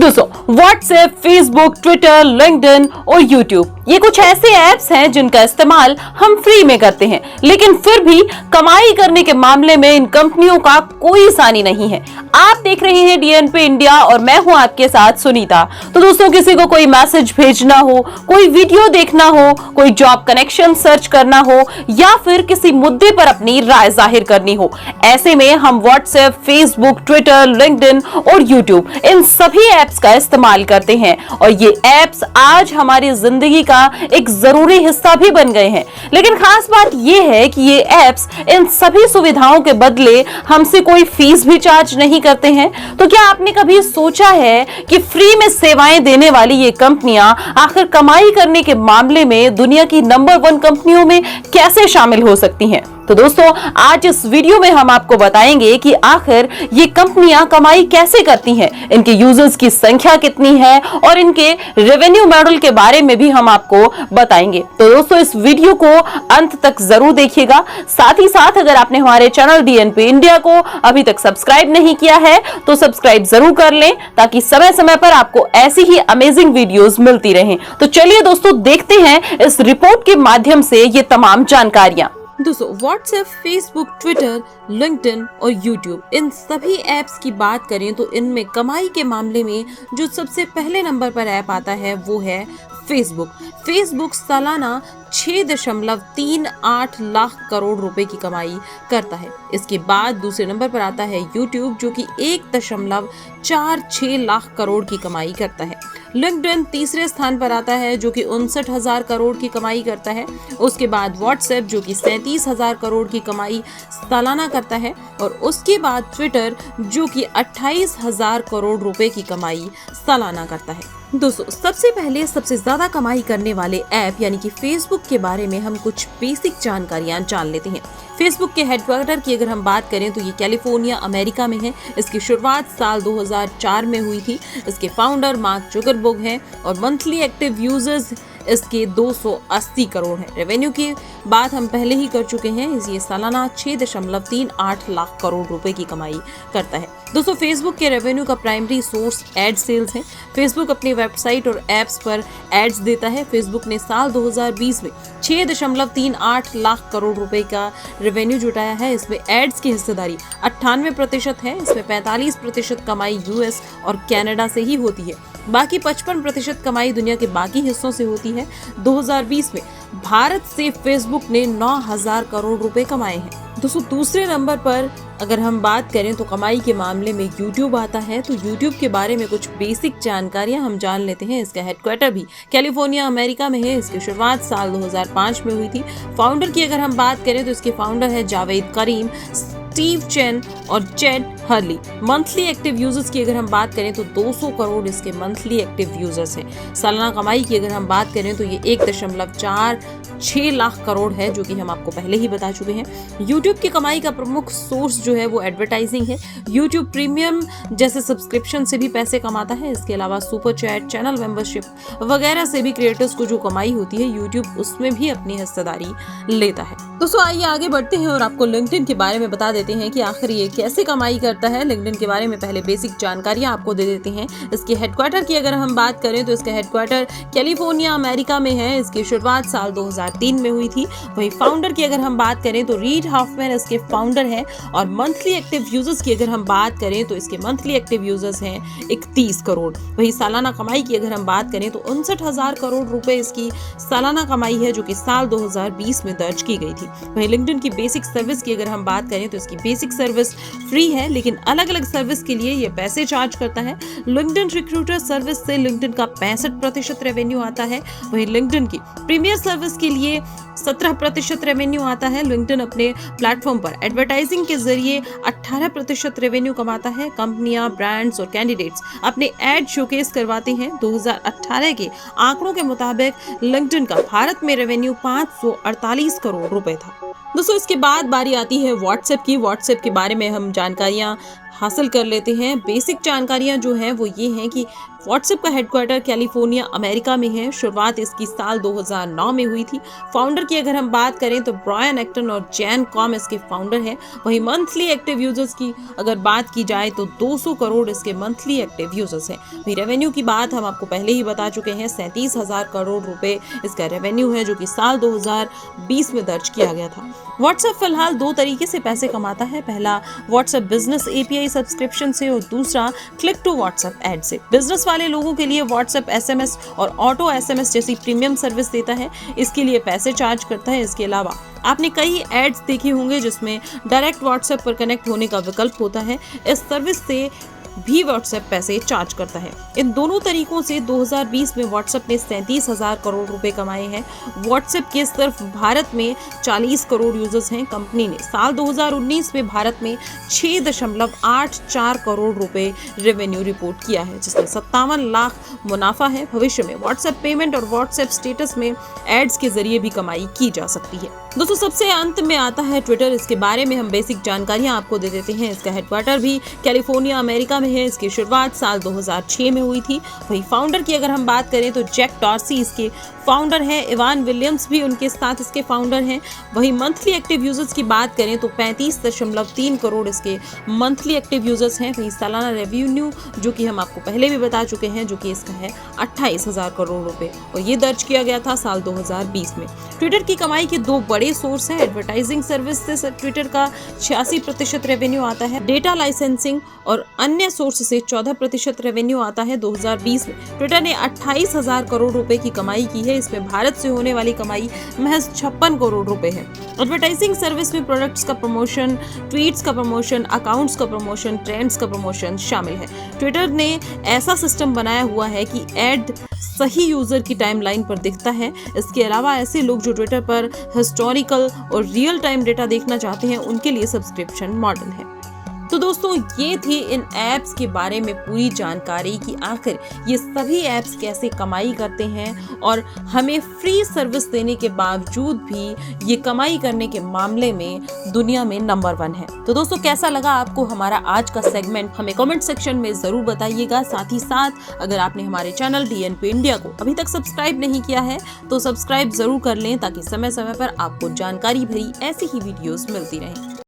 दोस्तों, WhatsApp, Facebook, Twitter, LinkedIn और YouTube ये कुछ ऐसे ऐप्स हैं जिनका इस्तेमाल हम फ्री में करते हैं, लेकिन फिर भी कमाई करने के मामले में इन कंपनियों का कोई आसानी नहीं है। आप देख रहे हैं डीएनपी इंडिया और मैं हूं आपके साथ सुनीता। तो दोस्तों, किसी को कोई मैसेज भेजना हो, कोई वीडियो देखना हो, कोई जॉब कनेक्शन सर्च करना हो या फिर किसी मुद्दे पर अपनी राय जाहिर करनी हो, ऐसे में हम व्हाट्सएप, फेसबुक, ट्विटर, लिंक्डइन और यूट्यूब इन सभी ऐप्स का इस्तेमाल करते हैं और ये ऐप्स आज हमारी जिंदगी का एक जरूरी हिस्सा भी बन गए हैं। लेकिन खास बात ये है कि ये ऐप्स इन सभी सुविधाओं के बदले हमसे कोई फीस भी चार्ज नहीं करते हैं। तो क्या आपने कभी सोचा है कि फ्री में सेवाएं देने वाली ये कंपनियां आखिर कमाई करने के मामले में दुनिया की नंबर 1 कंपनियों में कैसे शामिल हो सकती हैं? तो दोस्तों, आज इस वीडियो में हम आपको बताएंगे कि आखिर ये कंपनियां कमाई कैसे करती हैं, इनके यूजर्स की संख्या कितनी है और इनके रेवेन्यू मॉडल के बारे में भी हम आपको बताएंगे। तो दोस्तों, इस वीडियो को अंत तक जरूर देखिएगा। साथ ही साथ अगर आपने हमारे चैनल डीएनपी इंडिया को अभी तक सब्सक्राइब नहीं किया है तो सब्सक्राइब जरूर कर लें, ताकि समय समय पर आपको ऐसी ही अमेजिंग वीडियोस मिलती रहें। तो चलिए दोस्तों, देखते हैं इस रिपोर्ट के माध्यम से ये तमाम जानकारियां। दोस्तों, व्हाट्सएप, फेसबुक, ट्विटर, लिंक्डइन और यूट्यूब इन सभी ऐप्स की बात करें तो इनमें कमाई के मामले में जो सबसे पहले नंबर पर ऐप आता है वो है फेसबुक। फेसबुक सालाना 6.38 लाख करोड़ रुपए की कमाई करता है। इसके बाद दूसरे नंबर पर आता है यूट्यूब, जो कि 1.46 लाख करोड़ की कमाई करता है। लिंक्डइन तीसरे स्थान पर आता है, जो कि 59,000 करोड़ की कमाई करता है। उसके बाद व्हाट्सएप, जो कि 37,000 करोड़ की कमाई सालाना करता है, और उसके बाद ट्विटर, जो कि 28,000 करोड़ रुपए की कमाई सालाना करता है। दोस्तों, सबसे पहले सबसे ज्यादा कमाई करने वाले ऐप यानी कि फेसबुक के बारे में हम कुछ बेसिक जानकारियां जान लेते हैं। फेसबुक के हेडक्वार्टर की अगर हम बात करें तो ये कैलिफोर्निया, अमेरिका में है। इसकी शुरुआत साल 2004 में हुई थी। इसके फाउंडर मार्क जुकरबर्ग हैं और मंथली एक्टिव यूजर्स इसके 280 करोड़ हैं। रेवेन्यू की बात हम पहले ही कर चुके हैं। ये सालाना 6.38 लाख करोड़ रुपए की कमाई करता है। दोस्तों, फेसबुक के रेवेन्यू का प्राइमरी सोर्स एड सेल्स है। फेसबुक अपनी वेबसाइट और एप्स पर एड्स देता है। फेसबुक ने साल 2020 में 6.38 लाख करोड़ रुपए का रेवेन्यू जुटाया है। इसमें एड्स की हिस्सेदारी 98% है। इसमें 45% कमाई यूएस और कनाडा से ही होती है। बाकी 55% कमाई दुनिया के बाकी हिस्सों से होती है। 2020 में भारत से फेसबुक ने 9,000 करोड़ रुपए कमाए हैं। दोस्तों, दूसरे नंबर पर अगर हम बात करें तो कमाई के मामले में यूट्यूब आता है। तो यूट्यूब के बारे में कुछ बेसिक जानकारियां हम जान लेते हैं। इसका हेडक्वार्टर भी कैलिफोर्निया, अमेरिका में है। इसकी शुरुआत साल 2005 में हुई थी। फाउंडर की अगर हम बात करें तो इसके फाउंडर है जावेद करीम, स्टीव चेन और Z Hurley. Monthly active users की अगर हम बात करें तो 200 करोड़ इसके मंथली एक्टिव यूजर्स हैं। सालाना कमाई की अगर हम बात करें तो ये 1.46 लाख करोड़ है, जो कि हम आपको पहले ही बता चुके हैं। यूट्यूब की कमाई का प्रमुख सोर्स जो है वो एडवर्टाइजिंग है। यूट्यूब प्रीमियम जैसे सब्सक्रिप्शन से भी पैसे कमाता है। इसके अलावा सुपर चैट, चैनल मेंबरशिप वगैरह से भी क्रिएटर्स को जो कमाई होती है, यूट्यूब उसमें भी अपनी हिस्सेदारी लेता है। दोस्तों, आइए आगे बढ़ते हैं और आपको लिंक्डइन के बारे में बता देते हैं कि आखिर ये कैसे कमाई करता है। लिंक्डइन के बारे में पहले बेसिक जानकारियां आपको दे देते हैं। इसके हेडक्वार्टर की अगर हम बात करें तो इसका हेडक्वार्टर कैलिफोर्निया, अमेरिका में है। इसकी शुरुआत साल 2003 में हुई थी। वहीं फाउंडर की अगर हम बात करें तो रीड हॉफमैन इसके फाउंडर हैं। और मंथली एक्टिव यूजर्स की अगर हम बात करें तो इसके मंथली एक्टिव यूजर्स हैं 31 करोड़। वहीं सालाना कमाई की अगर हम बात करें तो 59,000 करोड़ रुपए इसकी सालाना कमाई है, जो कि साल 2020 में दर्ज की गई थी। वहीं लिंक्डइन की बेसिक सर्विस की अगर हम बात करें तो इसकी बेसिक सर्विस फ्री है, लेकिन अलग अलग सर्विस के लिए ये पैसे चार्ज करता है। लिंक्डइन रिक्रूटर सर्विस से लिंक्डइन का 65% रेवेन्यू आता है। वहीं लिंक्डइन की प्रीमियर सर्विस के लिए 17% रेवेन्यू आता है। लिंक्डइन अपने प्लेटफॉर्म पर एडवर्टाइजिंग के जरिए 18% रेवेन्यू कमाता है। कंपनियां, ब्रांड्स और कैंडिडेट्स अपने एड शोकेस करवाते हैं। 2018 के आंकड़ों के मुताबिक लिंक्डइन का भारत में रेवेन्यू 548 करोड़ रुपए था। दोस्तों इसके बाद बारी आती है व्हाट्सएप की। व्हाट्सएप के बारे में हम जानकारियां हासिल कर लेते हैं। बेसिक जानकारियां जो हैं वो ये हैं कि व्हाट्सएप का हेडक्वार्टर कैलिफोर्निया अमेरिका में है। शुरुआत इसकी साल 2009 में हुई थी। फाउंडर की अगर हम बात करें तो ब्रायन एक्टन और जैन कॉम इसके फाउंडर हैं। वहीं मंथली एक्टिव यूजर्स की अगर बात की जाए तो 200 करोड़ इसके मंथली एक्टिव यूजर्स हैं। वहीं रेवेन्यू की बात हम आपको पहले ही बता चुके हैं, 37,000 करोड़ रुपए इसका रेवेन्यू है, जो कि साल 2020 में दर्ज किया गया था। व्हाट्सएप फिलहाल 2 तरीके से पैसे कमाता है। पहला व्हाट्सएप बिजनेस एपीआई सब्सक्रिप्शन से और दूसरा क्लिक टू व्हाट्सएप ऐड से। बिजनेस वाले लोगों के लिए व्हाट्सएप एसएमएस और ऑटो एसएमएस जैसी प्रीमियम सर्विस देता है, इसके लिए पैसे चार्ज करता है। इसके अलावा आपने कई एड्स देखे होंगे जिसमें डायरेक्ट व्हाट्सएप पर कनेक्ट होने का विकल्प होता है। इस सर्विस से भी व्हाट्सएप पैसे चार्ज करता है। इन दोनों तरीकों से 2020 में व्हाट्सएप ने 37,000 करोड़ रुपए कमाए हैं। व्हाट्सएप के सिर्फ भारत में 40 करोड़ यूजर्स हैं। कंपनी ने साल 2019 में भारत में 6.84 करोड़ रुपए रेवेन्यू रिपोर्ट किया है, जिसमें 57 लाख मुनाफा है। भविष्य में व्हाट्सएप पेमेंट और व्हाट्सएप स्टेटस में एड्स के जरिए भी कमाई की जा सकती है। दोस्तों सबसे अंत में आता है ट्विटर। इसके बारे में हम बेसिक जानकारियां आपको दे देते हैं। इसका हेडक्वार्टर भी कैलिफोर्निया अमेरिका में है। इसकी शुरुआत साल 2006 में हुई थी। वही फाउंडर की अगर हम बात करें तो जैक डॉर्सी इसके फाउंडर हैं। इवान विलियम्स भी उनके साथ इसके फाउंडर हैं। वही मंथली एक्टिव यूजर्स की बात करें तो 35.3 करोड़ इसके मंथली एक्टिव यूजर्स हैं। वही सालाना रेवेन्यू जो कि हम आपको पहले भी बता चुके हैं, जो कि इसका है 28,000 करोड़ रुपए, और ये दर्ज किया गया था साल 2020 में। ट्विटर की कमाई के 2 बड़े सोर्स हैं। एडवर्टाइजिंग सर्विस से ट्विटर का 86% रेवेन्यू आता है। डेटा लाइसेंसिंग और अन्य सोर्स से 14% रेवेन्यू आता है। 2020 में ट्विटर ने 28,000 करोड़ रुपए की कमाई की है। इसमें भारत से होने वाली कमाई महज 56 करोड़ रुपए है। एडवर्टाइजिंग सर्विस में प्रोडक्ट्स का प्रमोशन, ट्वीट्स का प्रमोशन, अकाउंट्स का प्रमोशन, ट्रेंड्स का प्रमोशन शामिल है। ट्विटर ने ऐसा सिस्टम बनाया हुआ है कि एड सही यूजर की टाइमलाइन पर दिखता है। इसके अलावा ऐसे लोग जो ट्विटर पर हिस्टोरिकल और रियल टाइम डेटा देखना चाहते हैं, उनके लिए सब्सक्रिप्शन मॉडल है। तो दोस्तों ये थी इन ऐप्स के बारे में पूरी जानकारी कि आखिर ये सभी ऐप्स कैसे कमाई करते हैं और हमें फ्री सर्विस देने के बावजूद भी ये कमाई करने के मामले में दुनिया में नंबर 1 है। तो दोस्तों कैसा लगा आपको हमारा आज का सेगमेंट, हमें कमेंट सेक्शन में जरूर बताइएगा। साथ ही साथ अगर आपने हमारे चैनल DNP इंडिया को अभी तक सब्सक्राइब नहीं किया है तो सब्सक्राइब जरूर कर लें, ताकि समय समय पर आपको जानकारी भरी ऐसी ही वीडियोस मिलती रहें।